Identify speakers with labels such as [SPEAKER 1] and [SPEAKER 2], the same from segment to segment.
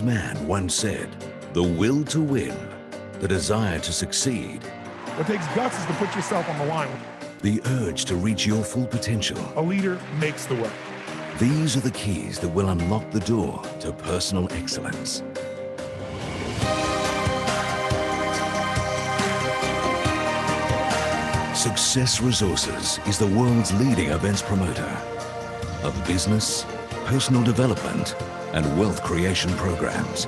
[SPEAKER 1] man once said, "The will to win, the desire to succeed,
[SPEAKER 2] What takes guts is to put yourself on the line.
[SPEAKER 1] the urge to reach your full potential.
[SPEAKER 2] A leader makes the way.
[SPEAKER 1] These are the keys that will unlock the door to personal excellence." Success Resources is the world's leading events promoter of business, personal development, and wealth creation programs.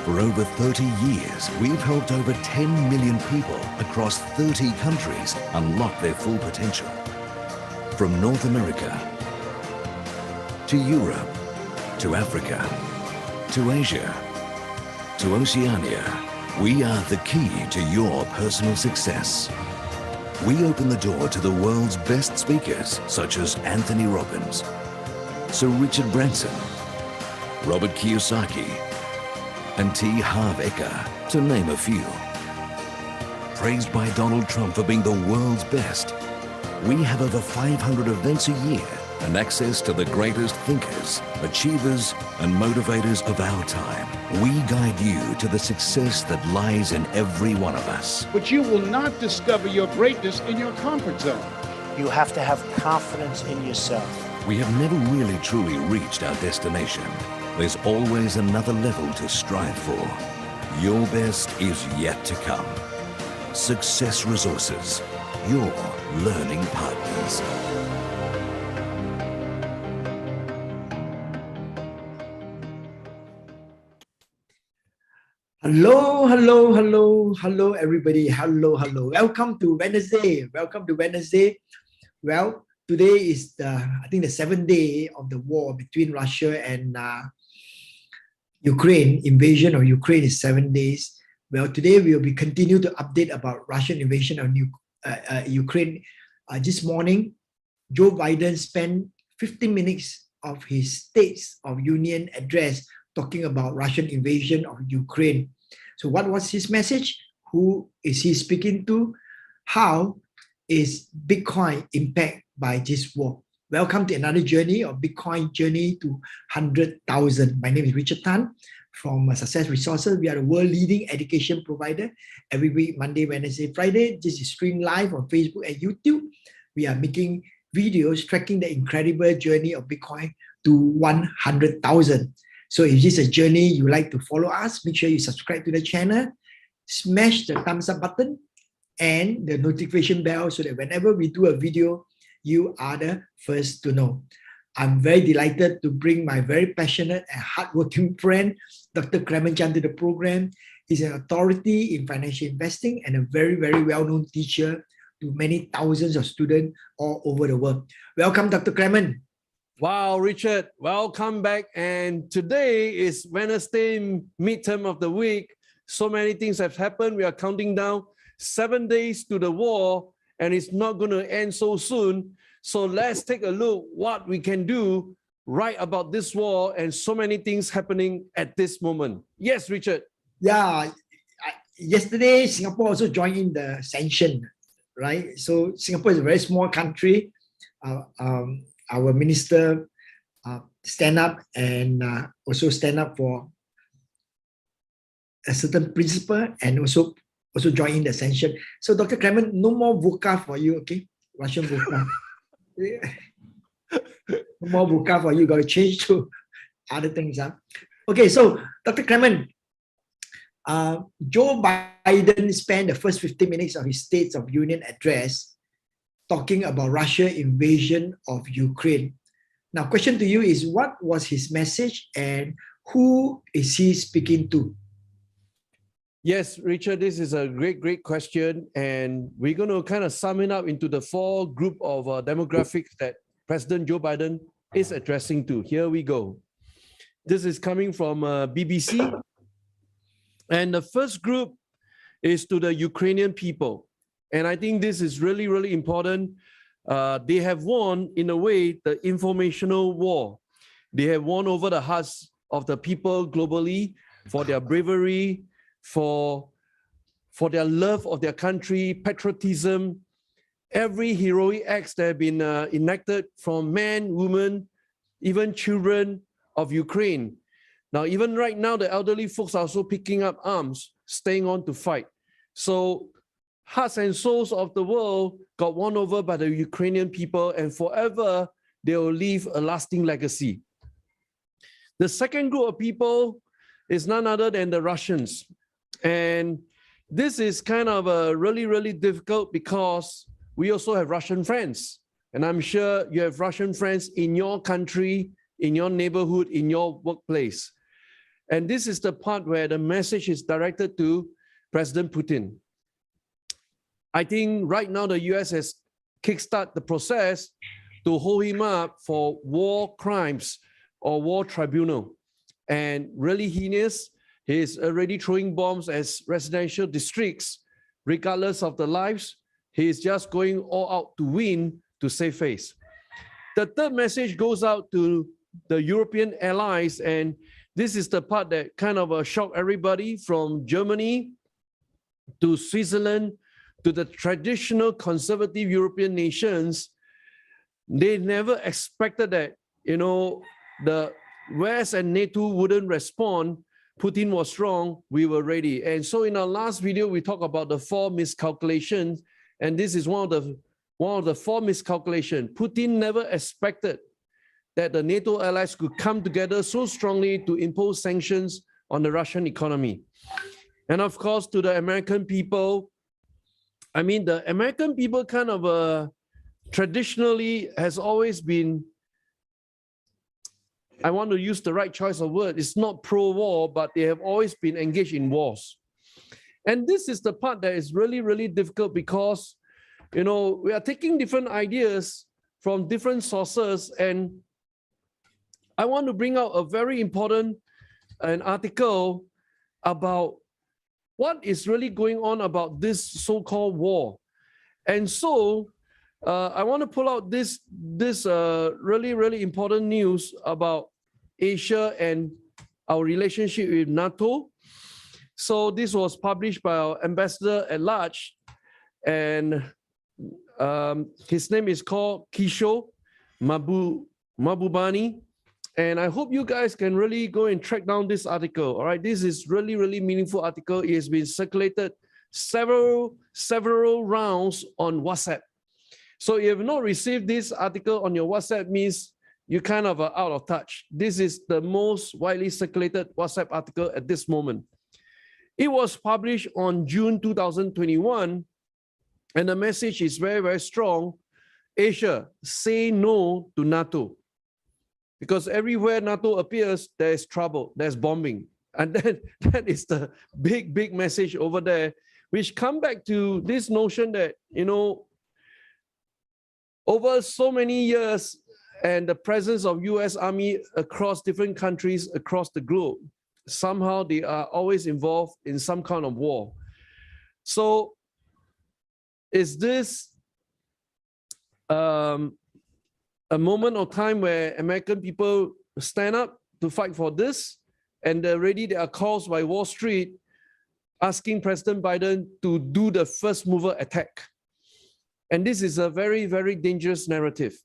[SPEAKER 1] For over 30 years, we've helped over 10 million people across 30 countries unlock their full potential. From North America to Europe to Africa to Asia to Oceania, we are the key to your personal success. We open the door to the world's best speakers such as Anthony Robbins, Sir Richard Branson, Robert Kiyosaki, and T. Harv Eker, to name a few. Praised by Donald Trump for being the world's best, we have over 500 events a year and access to the greatest thinkers, achievers, and motivators of our time. We guide you to the success that lies in every one of us.
[SPEAKER 3] But you will not discover your greatness in your comfort zone.
[SPEAKER 4] You have to have confidence in yourself.
[SPEAKER 1] We have never really truly reached our destination. There's always another level to strive for. Your best is yet to come. Success Resources, your learning partners.
[SPEAKER 5] Hello, everybody. Hello. Welcome to Wednesday. Well, today is I think the 7th day of the war between Russia and Ukraine. Invasion of Ukraine is 7 days. Well, today we will be continue to update about Russian invasion of Ukraine. This morning, Joe Biden spent 15 minutes of his State of Union address talking about Russian invasion of Ukraine. So what was his message? Who is he speaking to? How is Bitcoin impacted by this war? Welcome to another journey of Bitcoin journey to 100,000. My name is Richard Tan from Success Resources. We are a world leading education provider. Every week, Monday, Wednesday, Friday. This is streamed live on Facebook and YouTube. We are making videos tracking the incredible journey of Bitcoin to 100,000. So if this is a journey you like to follow us, make sure you subscribe to the channel, smash the thumbs up button and the notification bell so that whenever we do a video, you are the first to know. I'm very delighted to bring my very passionate and hardworking friend, Dr. Clemen Chiang, to the program. He's an authority in financial investing and a very, very well-known teacher to many thousands of students all over the world. Welcome, Dr. Clemen.
[SPEAKER 6] Wow, Richard, welcome back. And today is Wednesday, midterm of the week. So many things have happened. We are counting down 7 days to the war, and it's not going to end so soon. So let's take a look what we can do right about this war and so many things happening at this moment. Yes, Richard.
[SPEAKER 5] Yeah, yesterday Singapore also joined in the sanction, right? So Singapore is a very small country. Our minister stand up and also stand up for a certain principle and also join in the sanction. So Dr. Clemen, no more VUCA for you, okay? Russian VUCA. No more VUCA for you. Got to change to other things. Huh? Okay, so Dr. Clemen, Joe Biden spent the first 15 minutes of his State of Union address talking about Russia invasion of Ukraine. Now, question to you is, what was his message and who is he speaking to?
[SPEAKER 6] Yes, Richard, this is a great question. And we're going to kind of sum it up into the 4 group of demographics that President Joe Biden is addressing to. Here we go. This is coming from BBC. And the first group is to the Ukrainian people. And I think this is really, really important. They have won, in a way, the informational war. They have won over the hearts of the people globally for their bravery, for their love of their country, patriotism, every heroic acts that have been enacted from men, women, even children of Ukraine. Now, even right now, the elderly folks are also picking up arms, staying on to fight. So hearts and souls of the world got won over by the Ukrainian people, and forever they will leave a lasting legacy. The second group of people is none other than the Russians. And this is kind of really, really difficult because we also have Russian friends. And I'm sure you have Russian friends in your country, in your neighborhood, in your workplace. And this is the part where the message is directed to President Putin. I think right now the US has kickstarted the process to hold him up for war crimes or war tribunal. And really heinous, he's already throwing bombs as residential districts, regardless of the lives. He's just going all out to win, to save face. The third message goes out to the European allies, and this is the part that kind of shocked everybody, from Germany to Switzerland to the traditional conservative European nations. They never expected that, the West and NATO wouldn't respond. Putin was wrong, we were ready. And so in our last video, we talked about the 4 miscalculations, and this is one of the 4 miscalculations. Putin never expected that the NATO allies could come together so strongly to impose sanctions on the Russian economy. And of course, to the American people, the American people kind of traditionally has always been, I want to use the right choice of word, it's not pro-war, but they have always been engaged in wars. And this is the part that is really, really difficult because, we are taking different ideas from different sources, and I want to bring out a very important article about what is really going on about this so-called war. And so I want to pull out this really, really important news about Asia and our relationship with NATO. So this was published by our ambassador at large, and his name is called Kishore Mahbubani. And I hope you guys can really go and track down this article. All right, this is really, really meaningful article. It has been circulated several rounds on WhatsApp. So if you have not received this article on your WhatsApp, means you kind of are out of touch. This is the most widely circulated WhatsApp article at this moment. It was published on June 2021, and the message is very, very strong. Asia, say no to NATO. Because everywhere NATO appears, there is trouble, there's bombing. And then that is the big, big message over there, which come back to this notion that, over so many years and the presence of US Army across different countries across the globe, somehow they are always involved in some kind of war. So is this a moment of time where American people stand up to fight for this, and already there are calls by Wall Street asking President Biden to do the first mover attack? And this is a very, very dangerous narrative.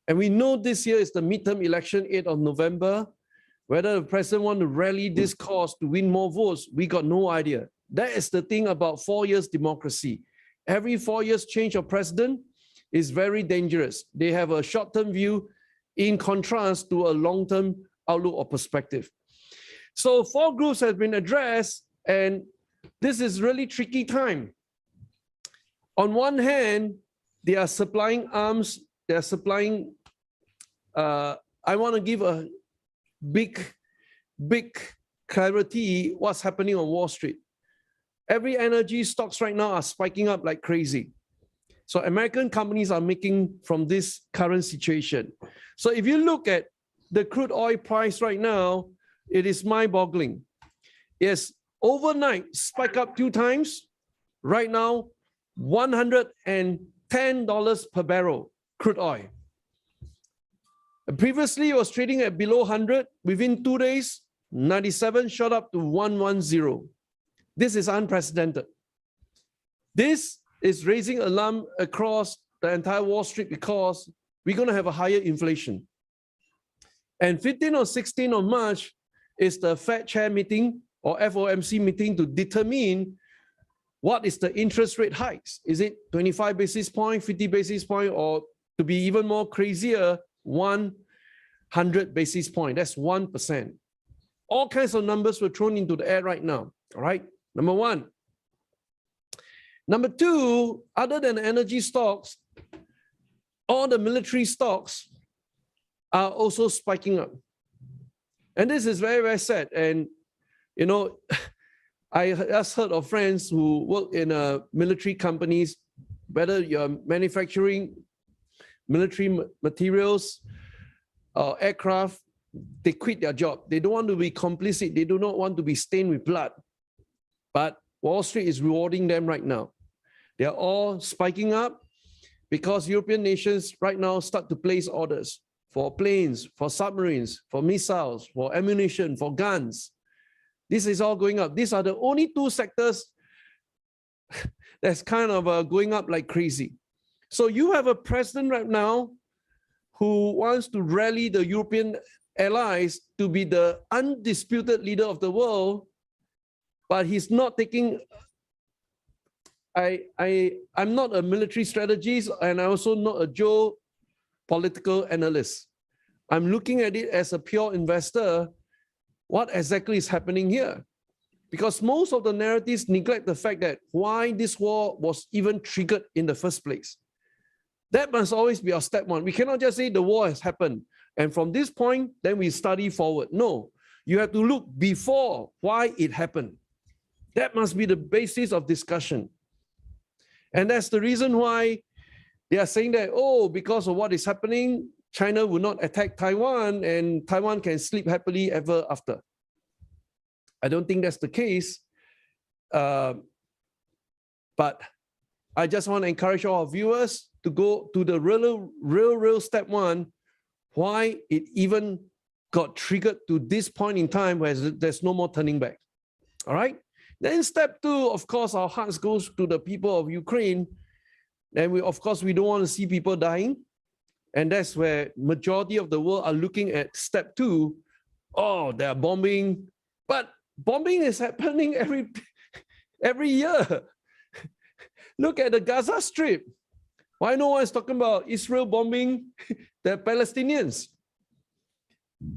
[SPEAKER 6] And we know this year is the midterm election, 8th of November. Whether the president wants to rally this cause to win more votes, we got no idea. That is the thing about 4 years democracy. Every 4 years change of president is very dangerous. They have a short-term view in contrast to a long-term outlook or perspective. So 4 groups have been addressed, and this is really tricky time. On one hand, they are supplying arms, they are supplying, I want to give a big clarity what's happening on Wall Street. Every energy stocks right now are spiking up like crazy. So American companies are making from this current situation. So if you look at the crude oil price right now, it is mind-boggling. Yes, overnight spike up 2 times. Right now, $110 per barrel crude oil. Previously, it was trading at below 100. Within 2 days, 97 shot up to 110. This is unprecedented. This is raising alarm across the entire Wall Street because we're going to have a higher inflation. And 15 or 16 of March, is the Fed chair meeting or FOMC meeting to determine what is the interest rate hikes. Is it 25 basis point, 50 basis point, or to be even more crazier, 100 basis point? That's 1%. All kinds of numbers were thrown into the air right now. All right, number one. Number two, other than energy stocks, all the military stocks are also spiking up. And this is very, very sad. And, you know, I just heard of friends who work in military companies, whether you're manufacturing military materials or aircraft, they quit their job. They don't want to be complicit. They do not want to be stained with blood. But Wall Street is rewarding them right now. They are all spiking up because European nations right now start to place orders for planes, for submarines, for missiles, for ammunition, for guns. This is all going up. These are the only two sectors that's kind of going up like crazy. So you have a president right now who wants to rally the European allies to be the undisputed leader of the world, but he's not taking. I'm not a military strategist, and I'm also not a geopolitical analyst. I'm looking at it as a pure investor. What exactly is happening here? Because most of the narratives neglect the fact that why this war was even triggered in the first place. That must always be our step one. We cannot just say the war has happened, and from this point, then we study forward. No, you have to look before why it happened. That must be the basis of discussion. And that's the reason why they are saying that, oh, because of what is happening, China will not attack Taiwan and Taiwan can sleep happily ever after. I don't think that's the case. But I just want to encourage all our viewers to go to the real step one, why it even got triggered to this point in time where there's no more turning back. All right? Then step two, of course, our hearts goes to the people of Ukraine. And we don't want to see people dying. And that's where majority of the world are looking at step two. Oh, they're bombing. But bombing is happening every year. Look at the Gaza Strip. Why no one is talking about Israel bombing the Palestinians?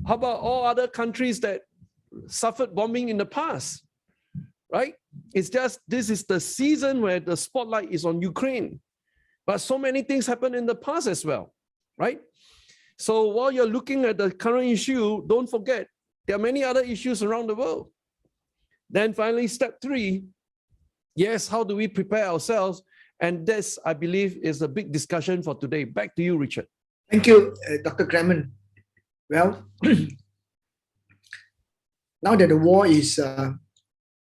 [SPEAKER 6] How about all other countries that suffered bombing in the past? Right? It's just, this is the season where the spotlight is on Ukraine. But so many things happened in the past as well, right? So while you're looking at the current issue, don't forget, there are many other issues around the world. Then finally, step three, yes, how do we prepare ourselves? And this, I believe, is a big discussion for today. Back to you, Richard.
[SPEAKER 5] Thank you, Dr. Clemen. Well, now that the war is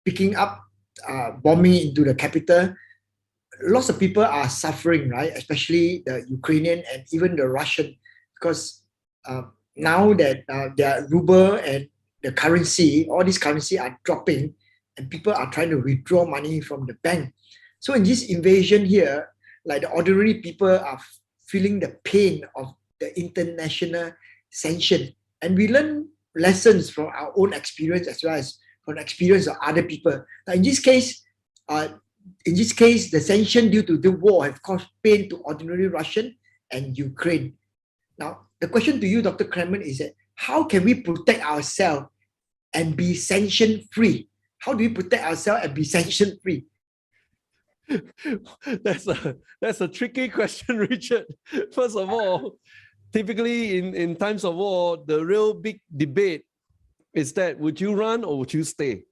[SPEAKER 5] picking up, bombing into the capital, lots of people are suffering, right? Especially the Ukrainian and even the Russian, because now that their ruble and the currency, all these currency are dropping, and people are trying to withdraw money from the bank. So in this invasion here, like the ordinary people are feeling the pain of the international sanction, and we learn lessons from our own experience as well as from the experience of other people. Now, in this case, the sanction due to the war have caused pain to ordinary Russian and Ukraine. Now, the question to you, Dr. Clemen, is that how can we protect ourselves and be sanction-free? How do we protect ourselves and be sanction-free?
[SPEAKER 6] That's a tricky question, Richard. First of all, typically in times of war, the real big debate is that would you run or would you stay?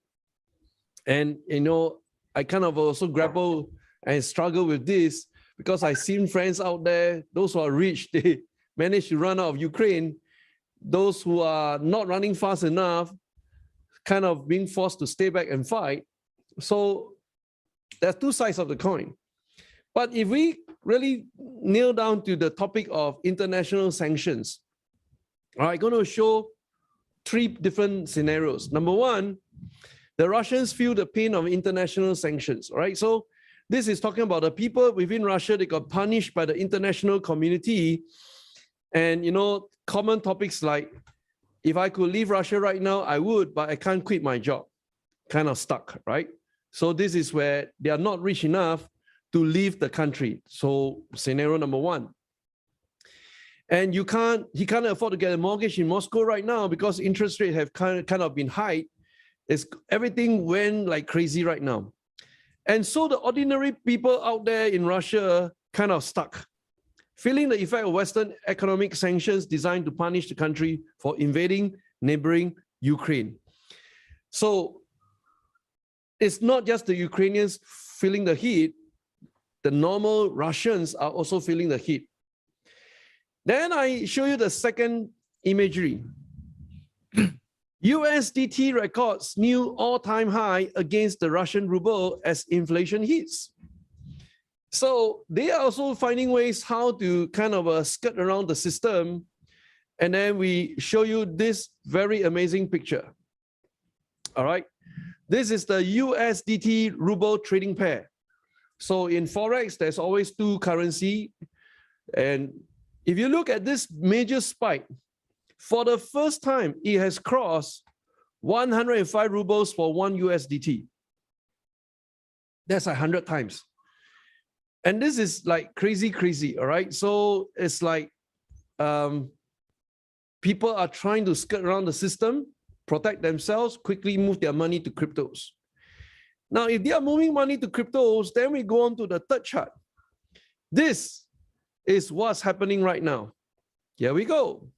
[SPEAKER 6] And you know, I kind of also grapple and struggle with this because I've seen friends out there, those who are rich, they manage to run out of Ukraine. Those who are not running fast enough, kind of being forced to stay back and fight. So there's two sides of the coin. But if we really nail down to the topic of international sanctions, I'm going to show three different scenarios. Number one, the Russians feel the pain of international sanctions, all right? So this is talking about the people within Russia, they got punished by the international community. And, you know, common topics like If I could leave Russia right now, I would, but I can't quit my job. Kind of stuck, right? So this is where they are not rich enough to leave the country. So scenario number one. And he can't afford to get a mortgage in Moscow right now because interest rates have kind of been high. Everything went like crazy right now. And so the ordinary people out there in Russia kind of stuck, feeling the effect of Western economic sanctions designed to punish the country for invading neighboring Ukraine. So it's not just the Ukrainians feeling the heat, the normal Russians are also feeling the heat. Then I show you the second imagery. USDT records new all-time high against the Russian ruble as inflation hits. So they are also finding ways how to kind of skirt around the system. And then we show you this very amazing picture. All right. This is the USDT ruble trading pair. So in Forex, there's always two currency. And if you look at this major spike, for the first time, it has crossed 105 rubles for 1 USDT. That's 100 times. And this is like crazy, all right? So it's like people are trying to skirt around the system, protect themselves, quickly move their money to cryptos. Now, if they are moving money to cryptos, then we go on to the third chart. This is what's happening right now. Here we go.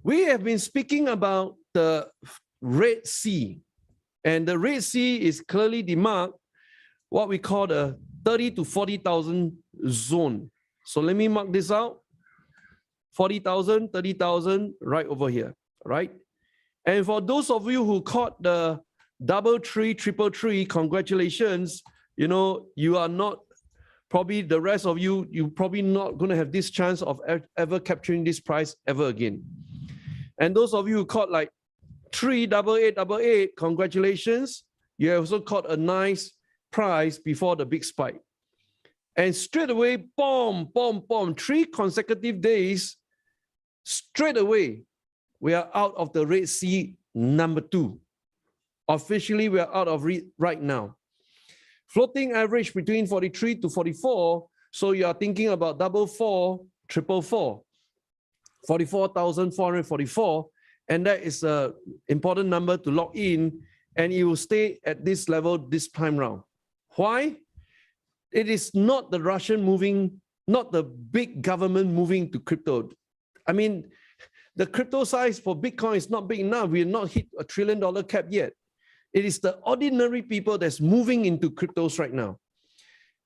[SPEAKER 6] We have been speaking about the Red Sea, and the Red Sea is clearly demarked what we call the 30 to 40,000 zone. So let me mark this out. 40,000, 30,000 right over here, right? And for those of you who caught the 333, congratulations. You know, you are not, probably the rest of you, you're probably not going to have this chance of ever capturing this price ever again. And those of you who caught like 38888, congratulations. You have also caught a nice price before the big spike. And straight away, boom, 3 consecutive days, straight away, we are out of the Red Sea number 2. Officially, we are out of it right now. Floating average between 43 to 44. So you are thinking about 444, 44,444. And that is an important number to lock in. And it will stay at this level this time round. Why? It is not the Russian moving, not the big government moving to crypto. I mean, the crypto size for Bitcoin is not big enough. We have not hit $1 trillion cap yet. It is the ordinary people that's moving into cryptos right now.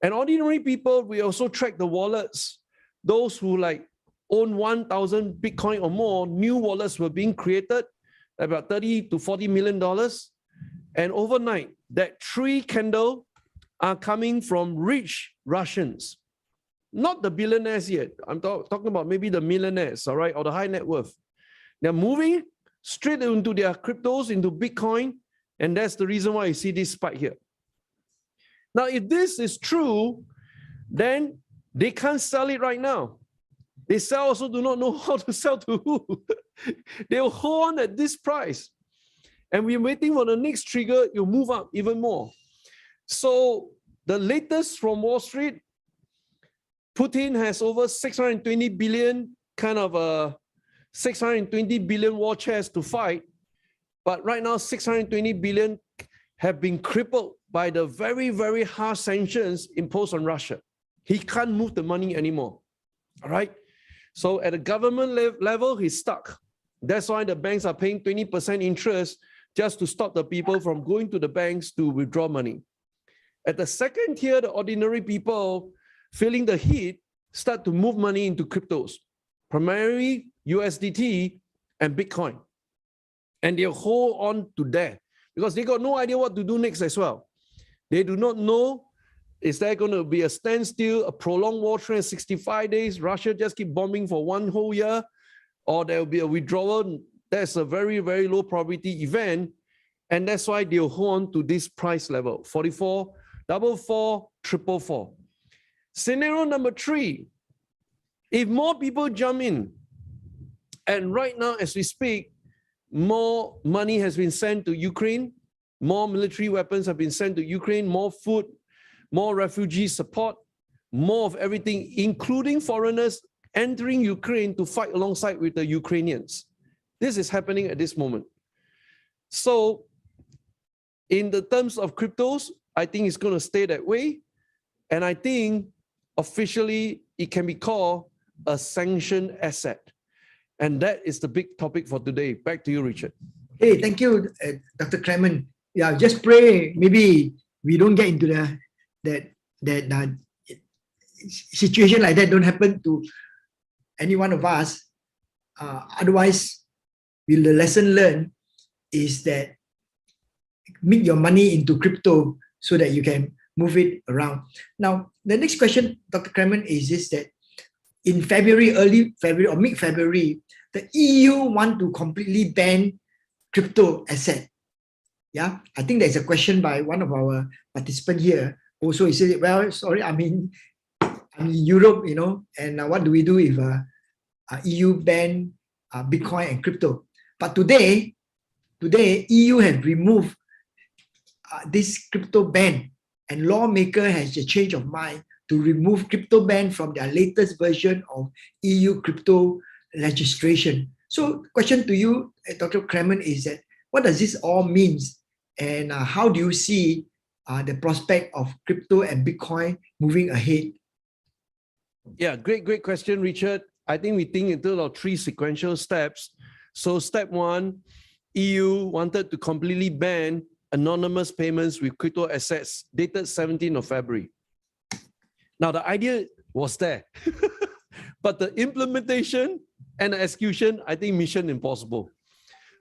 [SPEAKER 6] And ordinary people, we also track the wallets. Those who like own 1,000 Bitcoin or more, new wallets were being created, about $30 to $40 million. And overnight, that 3 candle are coming from rich Russians. Not the billionaires yet. I'm talking about maybe the millionaires, all right, or the high net worth. They're moving straight into their cryptos, into Bitcoin, and that's the reason why you see this spike here. Now, if this is true, then they can't sell it right now. They also do not know how to sell to who. They'll hold on at this price. And we're waiting for the next trigger, you'll move up even more. So the latest from Wall Street, Putin has over 620 billion, kind of 620 billion war chest to fight. But right now, 620 billion have been crippled by the very, very harsh sanctions imposed on Russia. He can't move the money anymore. All right. So at the government level, he's stuck. That's why the banks are paying 20% interest just to stop the people from going to the banks to withdraw money. At the second tier, the ordinary people feeling the heat start to move money into cryptos, primarily USDT and Bitcoin. And they'll hold on to that because they got no idea what to do next as well. They do not know, is there going to be a standstill, a prolonged war trend, 65 days, Russia just keep bombing for 1 whole year, or there will be a withdrawal. That's a very, very low probability event. And that's why they'll hold on to this price level, 44, 444. Scenario number 3, if more people jump in, And right now, as we speak, more money has been sent to Ukraine, more military weapons have been sent to Ukraine, more food, more refugee support, more of everything, including foreigners entering Ukraine to fight alongside with the Ukrainians. This is happening at this moment. So in the terms of cryptos, I think it's going to stay that way. And I think officially it can be called a sanctioned asset. And that is the big topic for today. Back to you, Richard.
[SPEAKER 5] Hey, thank you, Dr. Clemen. Yeah, just pray maybe we don't get into that situation like that don't happen to any one of us. Otherwise, the lesson learned is that make your money into crypto so that you can move it around. Now, the next question, Dr. Clemen, is this, that in February, early February or mid-February, the EU want to completely ban crypto asset. Yeah, I think there's a question by one of our participants here. Also, he said, well, sorry, I'm in Europe, you know, and what do we do if EU ban Bitcoin and crypto? But today, EU has removed this crypto ban, and lawmaker has a change of mind to remove crypto ban from their latest version of EU crypto legislation. So question to you, Dr. Clemen, is that what does this all mean? And how do you see the prospect of crypto and Bitcoin moving ahead?
[SPEAKER 6] Yeah, great question, Richard. I think we think in terms of 3 sequential steps. So step 1, EU wanted to completely ban anonymous payments with crypto assets dated 17th of February. Now, the idea was there, but the implementation and the execution, I think mission impossible.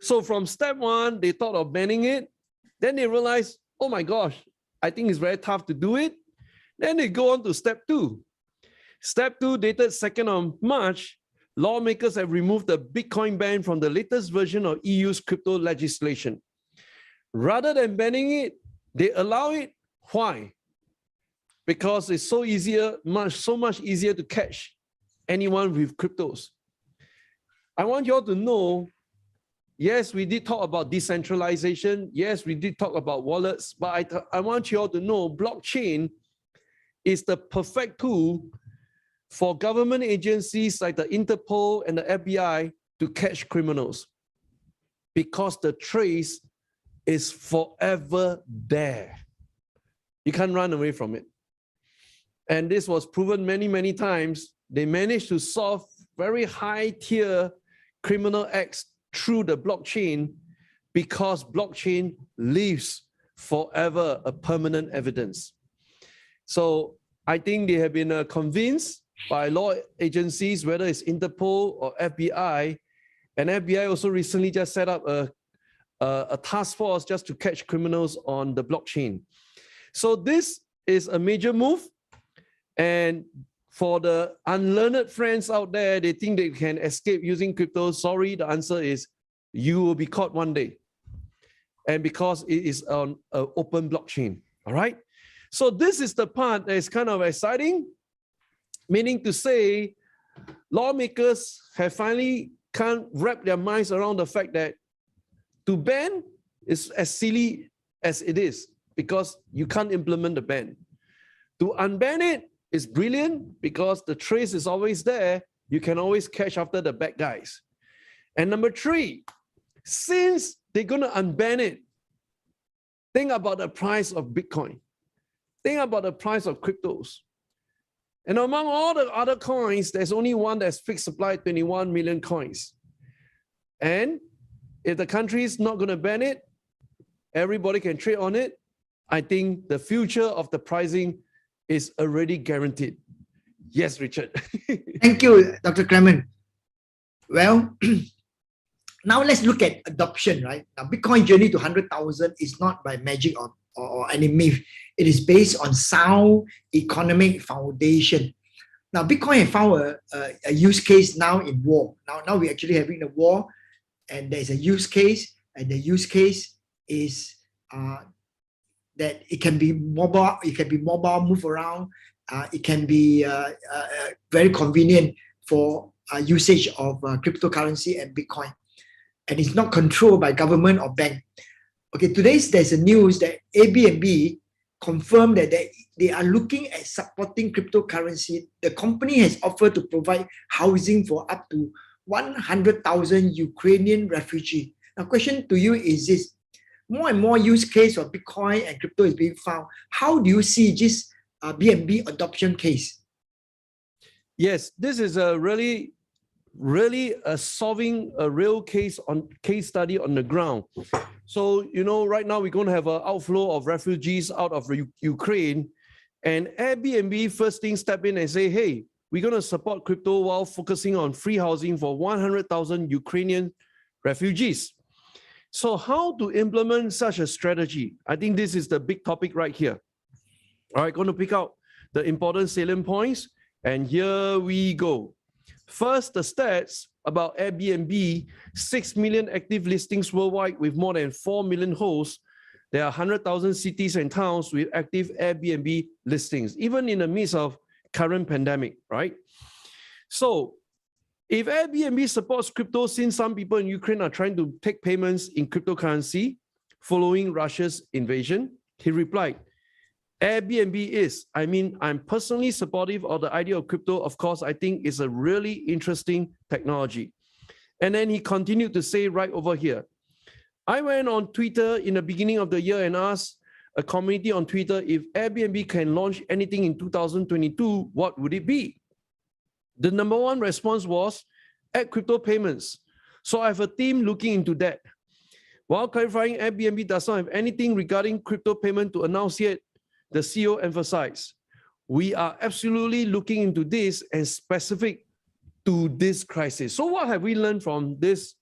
[SPEAKER 6] So from step 1, they thought of banning it. Then they realized, oh my gosh, I think it's very tough to do it. Then they go on to step 2. Step 2, dated 2nd of March, lawmakers have removed the Bitcoin ban from the latest version of EU's crypto legislation. Rather than banning it, they allow it. Why? Because it's so much easier to catch anyone with cryptos. I want you all to know, yes, we did talk about decentralization. Yes, we did talk about wallets, but I want you all to know blockchain is the perfect tool for government agencies like the Interpol and the FBI to catch criminals, because the trace is forever there. You can't run away from it. And this was proven many, many times. They managed to solve very high tier criminal acts through the blockchain because blockchain leaves forever a permanent evidence. So I think they have been convinced by law agencies, whether it's Interpol or FBI, and FBI also recently just set up a task force just to catch criminals on the blockchain. So this is a major move. And for the unlearned friends out there, they think they can escape using crypto. Sorry, the answer is you will be caught one day. And because it is on an open blockchain, all right? So this is the part that is kind of exciting, meaning to say lawmakers have finally can't wrap their minds around the fact that to ban is as silly as it is because you can't implement the ban. To unban it is brilliant because the trace is always there. You can always catch after the bad guys. And number 3, since they're going to unban it, think about the price of Bitcoin. Think about the price of cryptos. And among all the other coins, there's only one that's fixed supply, 21 million coins. And if the country is not going to ban it, everybody can trade on it. I think the future of the pricing is already guaranteed. Yes, Richard.
[SPEAKER 5] Thank you, Dr. Clemen. Well, now let's look at adoption, right? Now, Bitcoin journey to 100,000 is not by magic or any myth. It is based on sound economic foundation. Now, Bitcoin has found a use case now in war. Now we're actually having a war, and there's a use case, and the use case is that it can be mobile, move around, it can be very convenient for usage of cryptocurrency and Bitcoin, and it's not controlled by government or bank. Okay, there's a news that Airbnb confirmed that they are looking at supporting cryptocurrency. The company has offered to provide housing for up to 100,000 Ukrainian refugees. Now, question to you is this: more and more use case of Bitcoin and crypto is being found. How do you see this BNB adoption case?
[SPEAKER 6] Yes, this is a really solving a real case study on the ground. So, right now we're going to have an outflow of refugees out of Ukraine, and Airbnb first thing step in and say, hey, we're going to support crypto while focusing on free housing for 100,000 Ukrainian refugees. So how to implement such a strategy? I think this is the big topic right here. All right, going to pick out the important salient points, and here we go. First, the stats about Airbnb: 6 million active listings worldwide with more than 4 million hosts. There are 100,000 cities and towns with active Airbnb listings, even in the midst of current pandemic, right? So if Airbnb supports crypto, since some people in Ukraine are trying to take payments in cryptocurrency following Russia's invasion, he replied, Airbnb is, I'm personally supportive of the idea of crypto. Of course, I think it's a really interesting technology. And then he continued to say right over here, I went on Twitter in the beginning of the year and asked a community on Twitter if Airbnb can launch anything in 2022, what would it be? The number one response was add crypto payments. So I have a team looking into that. While clarifying Airbnb does not have anything regarding crypto payment to announce yet, the CEO emphasized, we are absolutely looking into this and specific to this crisis. So what have we learned from this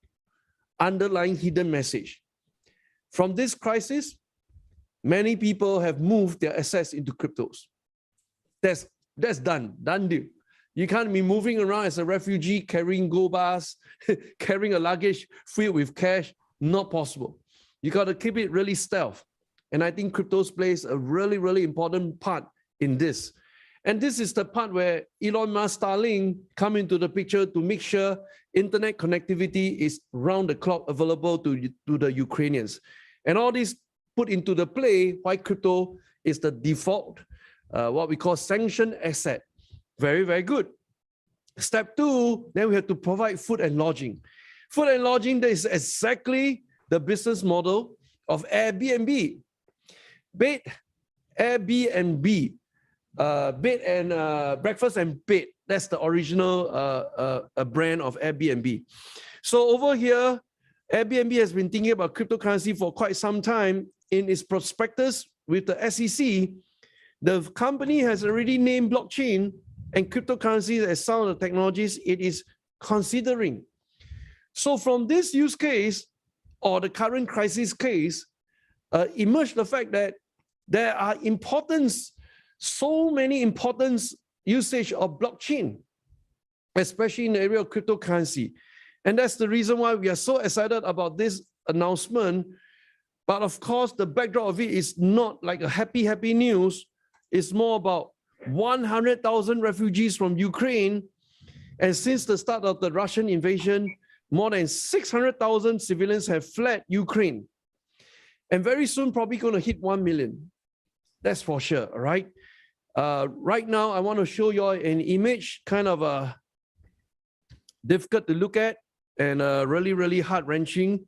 [SPEAKER 6] underlying hidden message? From this crisis, many people have moved their assets into cryptos. That's done deal. You can't be moving around as a refugee carrying gold bars, carrying a luggage filled with cash. Not possible. You got to keep it really stealth. And I think cryptos plays a really, really important part in this. And this is the part where Elon Musk Starlink come into the picture to make sure internet connectivity is round the clock available to the Ukrainians. And all this put into the play why crypto is the default, what we call sanctioned asset. Very, very good. Step two, then we have to provide food and lodging. Food and lodging, that is exactly the business model of Airbnb. Bed, Airbnb, bed and breakfast and bed. That's the original brand of Airbnb. So over here, Airbnb has been thinking about cryptocurrency for quite some time. In its prospectus with the SEC, the company has already named blockchain and cryptocurrency as some of the technologies it is considering. So from this use case, or the current crisis case, emerged the fact that there are so many importance usage of blockchain, especially in the area of cryptocurrency. And that's the reason why we are so excited about this announcement. But of course, the backdrop of it is not like a happy news. It's more about 100,000 refugees from Ukraine. And since the start of the Russian invasion, more than 600,000 civilians have fled Ukraine. And very soon, probably going to hit 1 million. That's for sure, all right? Right now, I want to show you an image, kind of difficult to look at and really, really heart-wrenching.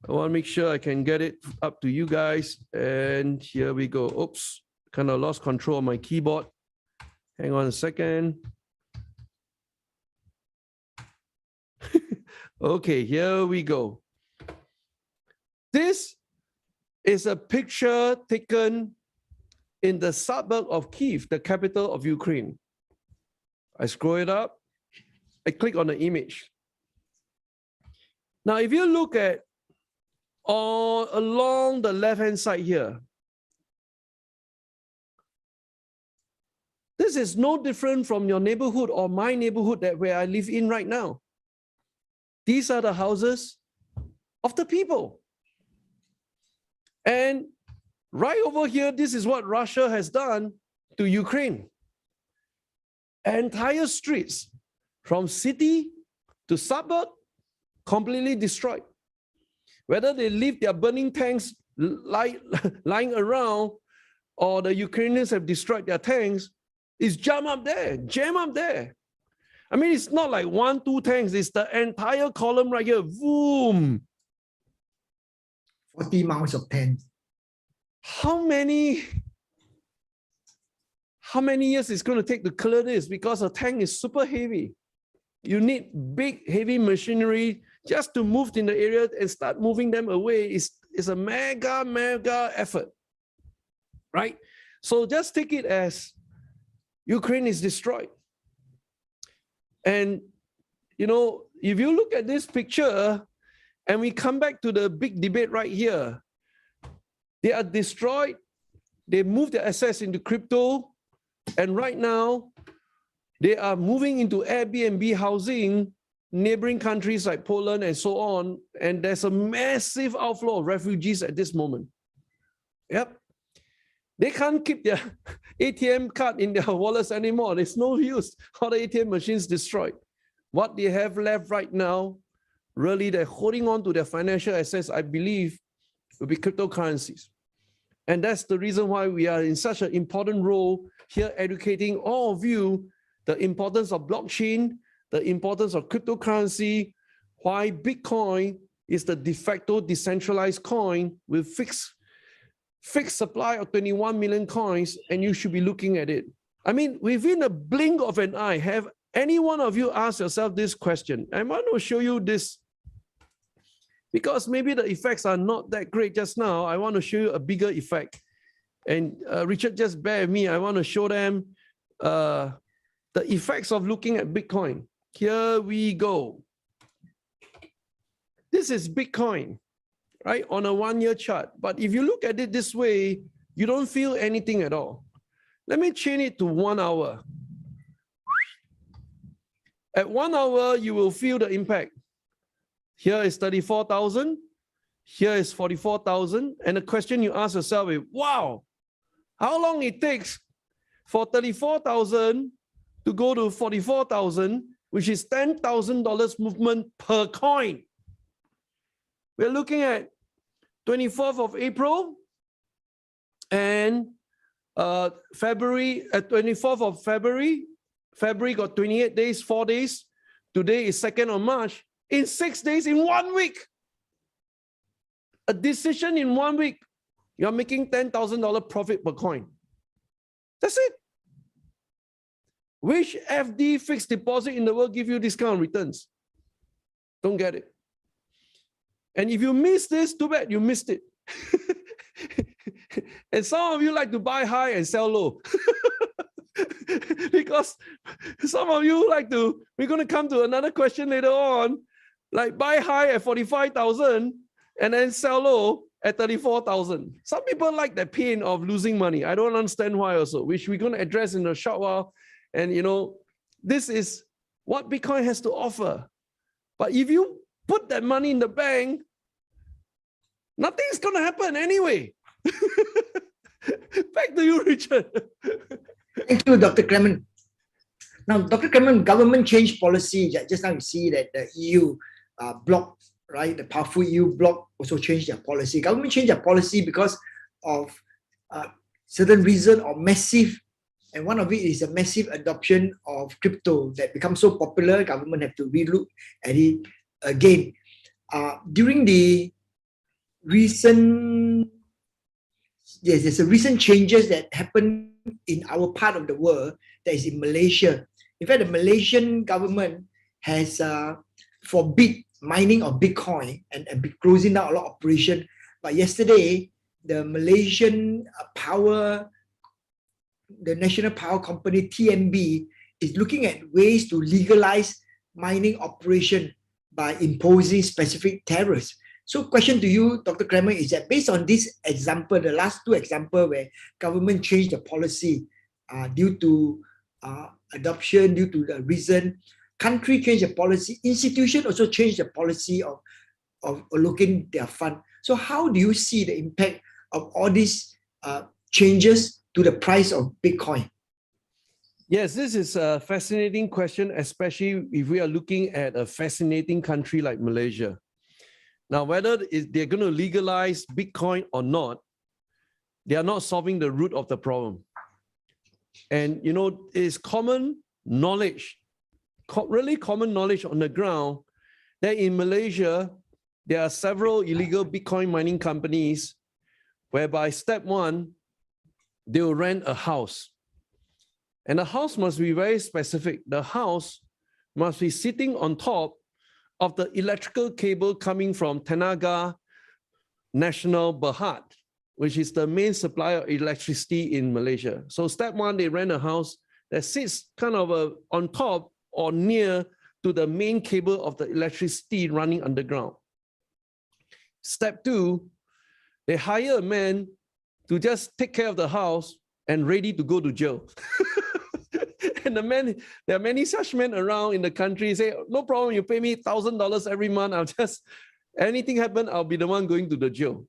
[SPEAKER 6] I want to make sure I can get it up to you guys. And here we go. Oops, kind of lost control of my keyboard. Hang on a second. Okay, here we go. This is a picture taken in the suburb of Kyiv, the capital of Ukraine. I scroll it up. I click on the image. Now, if you look at all along the left-hand side here, this is no different from your neighborhood or my neighborhood where I live in right now. These are the houses of the people. And right over here, this is what Russia has done to Ukraine. Entire streets from city to suburb, completely destroyed. Whether they leave their burning tanks lying around or the Ukrainians have destroyed their tanks, it's jam up there. I mean, it's not like 1, 2 tanks, it's the entire column right here, boom.
[SPEAKER 5] 40 miles of tanks.
[SPEAKER 6] How many years it's going to take to clear this? Because a tank is super heavy. You need big, heavy machinery just to move in the area and start moving them away. Is a mega effort, right? So just take it as Ukraine is destroyed. And, you know, if you look at this picture and we come back to the big debate right here, they are destroyed. They move their assets into crypto. And right now, they are moving into Airbnb housing, neighboring countries like Poland and so on. And there's a massive outflow of refugees at this moment. Yep. They can't keep their ATM card in their wallets anymore. There's no use. All the ATM machines destroyed. What they have left right now, really, they're holding on to their financial assets, I believe, will be cryptocurrencies. And that's the reason why we are in such an important role here, educating all of you the importance of blockchain, the importance of cryptocurrency, why Bitcoin is the de facto decentralized coin with fixed supply of 21 million coins, and you should be looking at it. I mean, within a blink of an eye, have any one of you asked yourself this question? I want to show you this because maybe the effects are not that great just now. I want to show you a bigger effect. And Richard, just bear with me. I want to show them the effects of looking at Bitcoin. Here we go. This is Bitcoin, right, on a 1-year chart. But if you look at it this way, you don't feel anything at all. Let me change it to 1 hour. At 1 hour, you will feel the impact. Here is 34,000. Here is 44,000. And the question you ask yourself is, wow, how long it takes for 34,000 to go to 44,000, which is $10,000 movement per coin. We're looking at 24th of April and February, 24th of February. February got 28 days, 4 days. Today is 2nd of March. In 6 days, in 1 week. A decision in 1 week. You're making $10,000 profit per coin. That's it. Which FD fixed deposit in the world give you discount returns? Don't get it. And if you miss this, too bad, you missed it. And some of you like to buy high and sell low. Because some of you like to, we're going to come to another question later on, like buy high at 45,000 and then sell low at 34,000. Some people like the pain of losing money. I don't understand why also, which we're going to address in a short while. And you know, this is what Bitcoin has to offer. But if you put that money in the bank, nothing's going to happen anyway. Back to you, Richard.
[SPEAKER 5] Thank you, Dr. Clemen. Now, Dr. Clemen, government change policy. Just now you see that the EU bloc, right? The powerful EU bloc also changed their policy. Government changed their policy because of certain reason or massive, and one of it is a massive adoption of crypto that becomes so popular, government have to relook at it again. During the recent, yes, there's a recent changes that happened in our part of the world, that is in Malaysia. In fact, the Malaysian government has forbid mining of Bitcoin and closing down a lot of operation. But yesterday, the Malaysian the national power company TMB is looking at ways to legalize mining operation by imposing specific tariffs. So question to you, Dr. Clemen, is that based on this example, the last two examples where government changed the policy due to adoption, due to the reason, country changed the policy, institution also changed the policy of allocating their fund. So how do you see the impact of all these changes to the price of Bitcoin?
[SPEAKER 6] Yes, this is a fascinating question, especially if we are looking at a fascinating country like Malaysia. Now, whether they're going to legalize Bitcoin or not, they are not solving the root of the problem. And, you know, it's common knowledge, really common knowledge on the ground that in Malaysia, there are several illegal Bitcoin mining companies whereby step one, they will rent a house. And the house must be very specific. The house must be sitting on top of the electrical cable coming from Tenaga Nasional Berhad, which is the main supplier of electricity in Malaysia. So step one, they rent a house that sits kind of on top or near to the main cable of the electricity running underground. Step two, they hire a man to just take care of the house and ready to go to jail. And there are many such men around in the country say, no problem, you pay me $1,000 every month. I'll just, anything happen, I'll be the one going to the jail.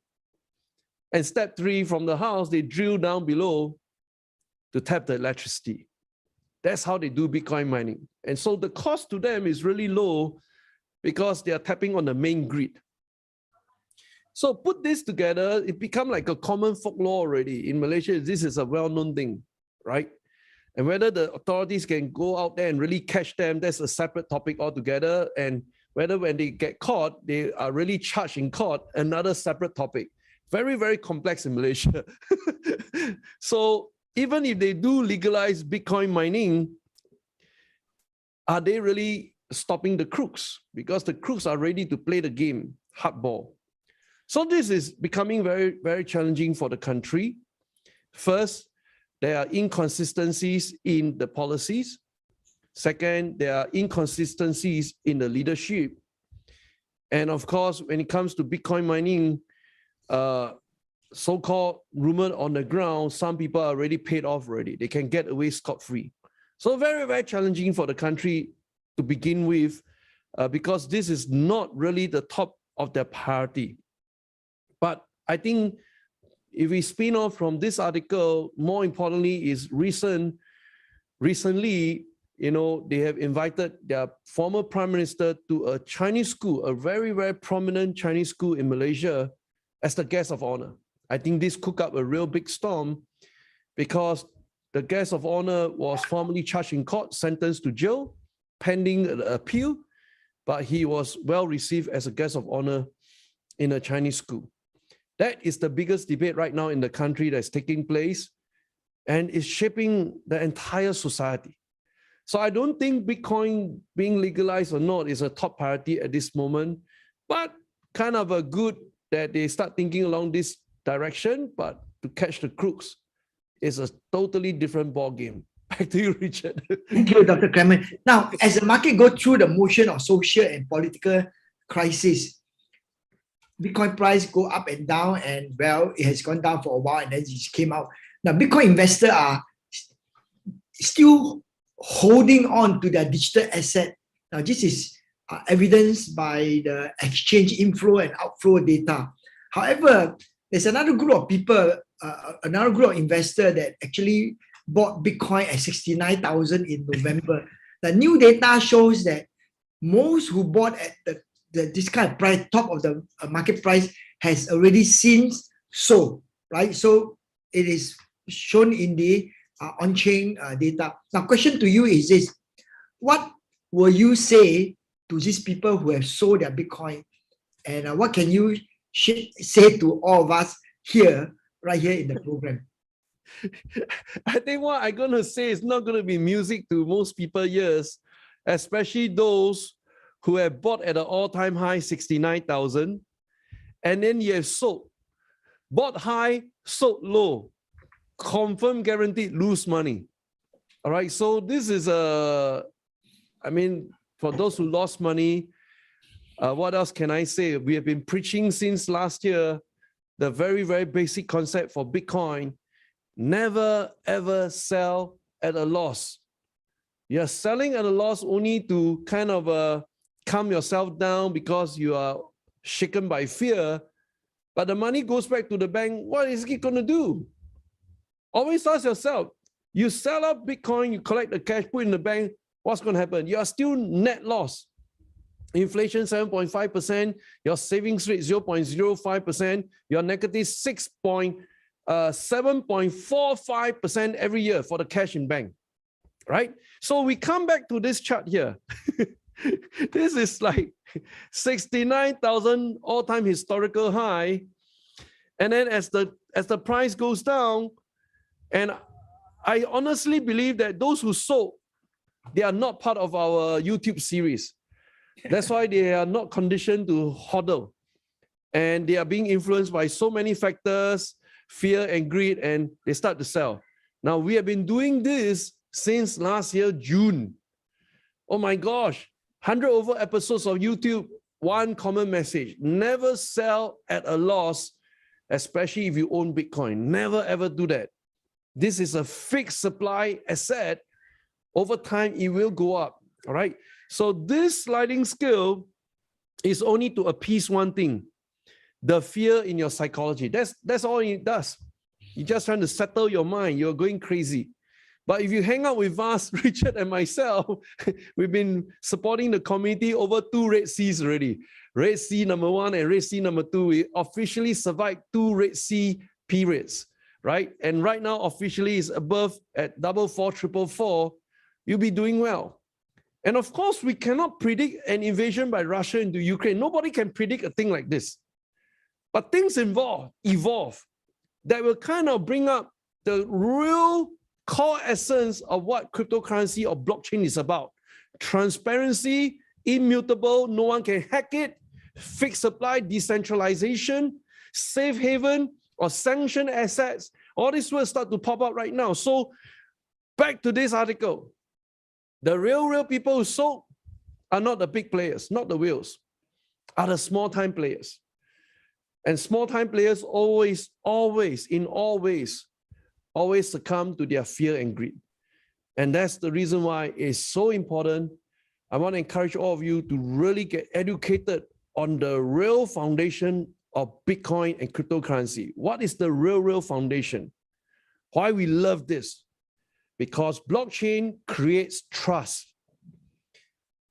[SPEAKER 6] And step three, from the house, they drill down below to tap the electricity. That's how they do Bitcoin mining. And so the cost to them is really low because they are tapping on the main grid. So put this together, it becomes like a common folklore already. In Malaysia, this is a well-known thing, right? And whether the authorities can go out there and really catch them, that's a separate topic altogether. And whether when they get caught, they are really charged in court, another separate topic. Very, very complex in Malaysia. So even if they do legalize Bitcoin mining, are they really stopping the crooks? Because the crooks are ready to play the game, hardball. So this is becoming very, very challenging for the country. First, there are inconsistencies in the policies. Second, there are inconsistencies in the leadership. And of course, when it comes to Bitcoin mining, so-called rumor on the ground, some people are already paid off already. They can get away scot-free. So very, very challenging for the country to begin with, because this is not really the top of their priority. But I think if we spin off from this article, more importantly is recently, you know, they have invited their former prime minister to a Chinese school, a very, very prominent Chinese school in Malaysia, as the guest of honor. I think this cooked up a real big storm because the guest of honor was formally charged in court, sentenced to jail, pending an appeal, but he was well received as a guest of honor in a Chinese school. That is the biggest debate right now in the country that's taking place and is shaping the entire society. So I don't think Bitcoin being legalized or not is a top priority at this moment, but kind of a good that they start thinking along this direction, but to catch the crooks is a totally different ballgame. Back to you, Richard.
[SPEAKER 5] Thank you, Dr. Clemen. Now, as the market go through the motion of social and political crisis, Bitcoin price go up and down, and well, it has gone down for a while and then it came out. Now, Bitcoin investors are still holding on to their digital asset. Now, this is evidenced by the exchange inflow and outflow data. However, there's another group of people, another group of investors that actually bought Bitcoin at 69,000 in November. The new data shows that most who bought at this kind of price, top of the market price, has already since sold, right? So it is shown in the on-chain data. Now, question to you is this: what will you say to these people who have sold their Bitcoin, and what can you say to all of us here, right here in the program?
[SPEAKER 6] I think what I'm going to say is not going to be music to most people's ears, especially those who have bought at an all-time high 69,000, and then you have sold. Bought high, sold low. Confirm, guaranteed, lose money. All right, so this is I mean, for those who lost money, what else can I say? We have been preaching since last year the very, very basic concept for Bitcoin: never ever sell at a loss. You're selling at a loss only to kind of calm yourself down because you are shaken by fear, but the money goes back to the bank. What is it going to do? Always ask yourself, You sell up Bitcoin, you collect the cash, put in the bank, what's going to happen? You are still net loss. Inflation 7.5%, your savings rate 0.05%, your negative 7.45% every year for the cash in bank, right? So we come back to this chart here. This is like 69,000 all-time historical high. And then as the price goes down, and I honestly believe that those who sold, they are not part of our YouTube series. That's why they are not conditioned to hodl. And they are being influenced by so many factors, fear and greed, and they start to sell. Now, we have been doing this since last year, June. Oh my gosh, 100 over episodes of YouTube, one common message: never sell at a loss, especially if you own Bitcoin. Never ever do that. This is a fixed supply asset. Over time, it will go up, all right? So this sliding scale is only to appease one thing: the fear in your psychology. That's all it does. You're just trying to settle your mind. You're going crazy. But if you hang out with us, Richard and myself, we've been supporting the community over 2 Red Seas already. Red Sea number 1 and Red Sea number 2. We officially survived 2 Red Sea periods, right? And right now, officially is above at 44444. You'll be doing well. And of course, we cannot predict an invasion by Russia into Ukraine. Nobody can predict a thing like this. But things evolve that will kind of bring up the real core essence of what cryptocurrency or blockchain is about. Transparency, immutable, no one can hack it, fixed supply, decentralization, safe haven, or sanctioned assets. All these words start to pop up right now. So back to this article. The real people who sold are not the big players, not the whales, are the small-time players. And small-time players always succumb to their fear and greed. And that's the reason why it's so important. I want to encourage all of you to really get educated on the real foundation of Bitcoin and cryptocurrency. What is the real foundation? Why we love this? Because blockchain creates trust.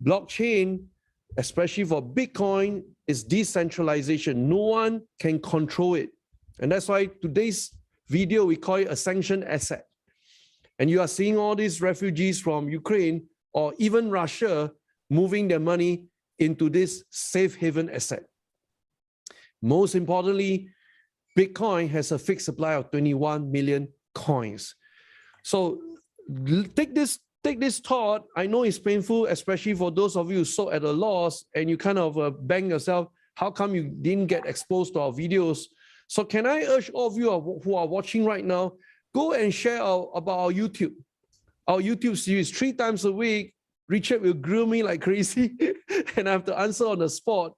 [SPEAKER 6] Blockchain, especially for Bitcoin, is decentralization. No one can control it. And that's why today's video, we call it a sanctioned asset. And you are seeing all these refugees from Ukraine or even Russia moving their money into this safe haven asset. Most importantly, Bitcoin has a fixed supply of 21 million coins. So take this thought. I know it's painful, especially for those of you who sold at a loss and you kind of bang yourself. How come you didn't get exposed to our videos? So can I urge all of you who are watching right now, go and share about our YouTube series 3 times a week. Richard will grill me like crazy and I have to answer on the spot.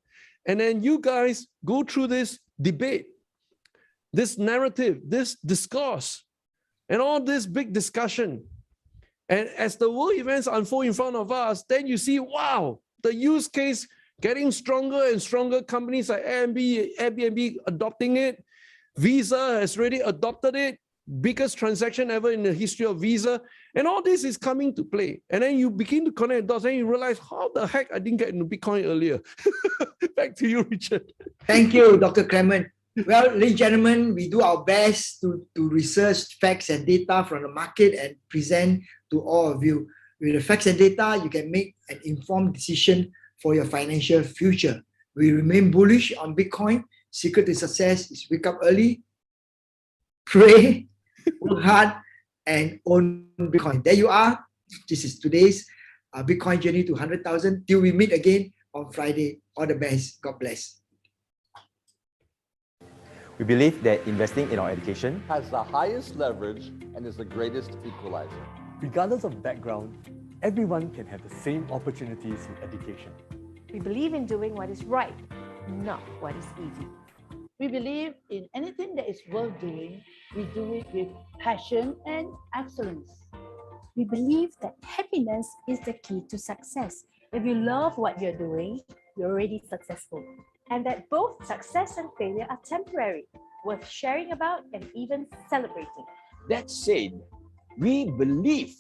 [SPEAKER 6] And then you guys go through this debate, this narrative, this discourse, and all this big discussion. And as the world events unfold in front of us, then you see, wow, the use case getting stronger and stronger. Companies like Airbnb adopting it. Visa has already adopted it. Biggest transaction ever in the history of Visa. And all this is coming to play. And then you begin to connect dots and you realize, how the heck I didn't get into Bitcoin earlier. Back to you, Richard.
[SPEAKER 5] Thank you, Dr. Clemen. Well, ladies and gentlemen, we do our best to research facts and data from the market and present to all of you. With the facts and data, you can make an informed decision for your financial future. We remain bullish on Bitcoin. Secret to success is wake up early, pray, work hard, and own Bitcoin. There you are. This is today's Bitcoin journey to 100,000. Till we meet again on Friday. All the best. God bless.
[SPEAKER 7] We believe that investing in our education
[SPEAKER 8] has the highest leverage and is the greatest equalizer.
[SPEAKER 9] Regardless of background, everyone can have the same opportunities in education.
[SPEAKER 10] We believe in doing what is right, not what is easy.
[SPEAKER 11] We believe in anything that is worth doing, we do it with passion and excellence.
[SPEAKER 12] We believe that happiness is the key to success.
[SPEAKER 10] If you love what you're doing, you're already successful. And that both success and failure are temporary, worth sharing about and even celebrating.
[SPEAKER 13] That said, We believe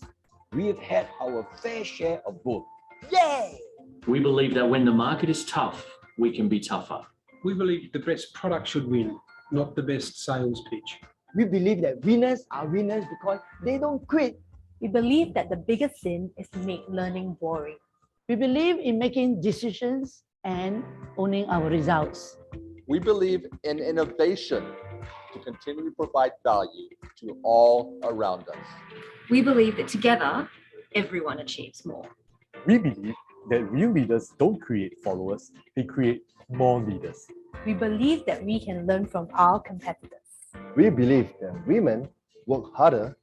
[SPEAKER 13] we've had our fair share of both.
[SPEAKER 4] Yay!
[SPEAKER 14] We believe that when the market is tough, we can be tougher.
[SPEAKER 15] We believe the best product should win, not the best sales pitch.
[SPEAKER 9] We believe that winners are winners because they don't quit.
[SPEAKER 10] We believe that the biggest sin is to make learning boring.
[SPEAKER 11] We believe in making decisions and owning our results.
[SPEAKER 8] We believe in innovation to continually provide value to all around us.
[SPEAKER 16] We believe that together, everyone achieves more.
[SPEAKER 9] We believe that real leaders don't create followers, they create more leaders.
[SPEAKER 10] We believe that we can learn from our competitors.
[SPEAKER 17] We believe that women work harder,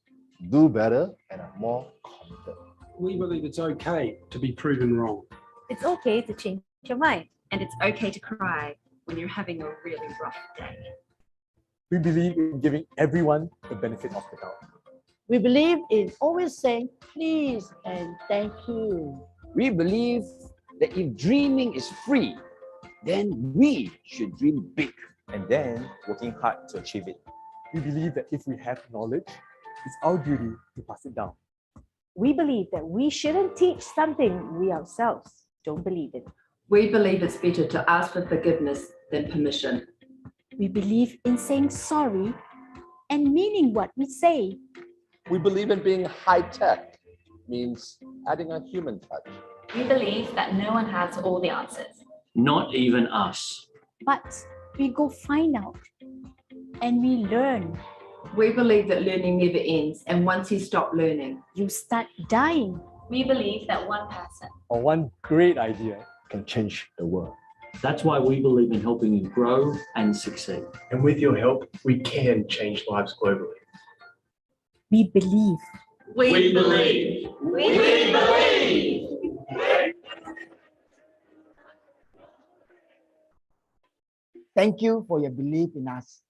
[SPEAKER 17] do better, and are more committed.
[SPEAKER 15] We believe it's okay to be proven wrong.
[SPEAKER 10] It's okay to change your mind.
[SPEAKER 16] And it's okay to cry when you're having a really rough day.
[SPEAKER 9] We believe in giving everyone the benefit of the doubt.
[SPEAKER 11] We believe in always saying please and thank you.
[SPEAKER 13] We believe that if dreaming is free, then we should dream big.
[SPEAKER 7] And then working hard to achieve it.
[SPEAKER 9] We believe that if we have knowledge, it's our duty to pass it down.
[SPEAKER 10] We believe that we shouldn't teach something we ourselves don't believe in.
[SPEAKER 16] We believe it's better to ask for forgiveness than permission.
[SPEAKER 12] We believe in saying sorry and meaning what we say.
[SPEAKER 8] We believe in being high-tech, means adding a human touch.
[SPEAKER 16] We believe that no one has all the answers. Not even us.
[SPEAKER 12] But we go find out and we learn.
[SPEAKER 16] We believe that learning never ends, and once you stop learning,
[SPEAKER 12] you start dying.
[SPEAKER 16] We believe that one person
[SPEAKER 9] or one great idea
[SPEAKER 17] can change the world.
[SPEAKER 14] That's why we believe in helping you grow and succeed.
[SPEAKER 15] And with your help, we can change lives globally.
[SPEAKER 12] We believe.
[SPEAKER 16] We believe. We believe.
[SPEAKER 4] Thank you for your belief in us.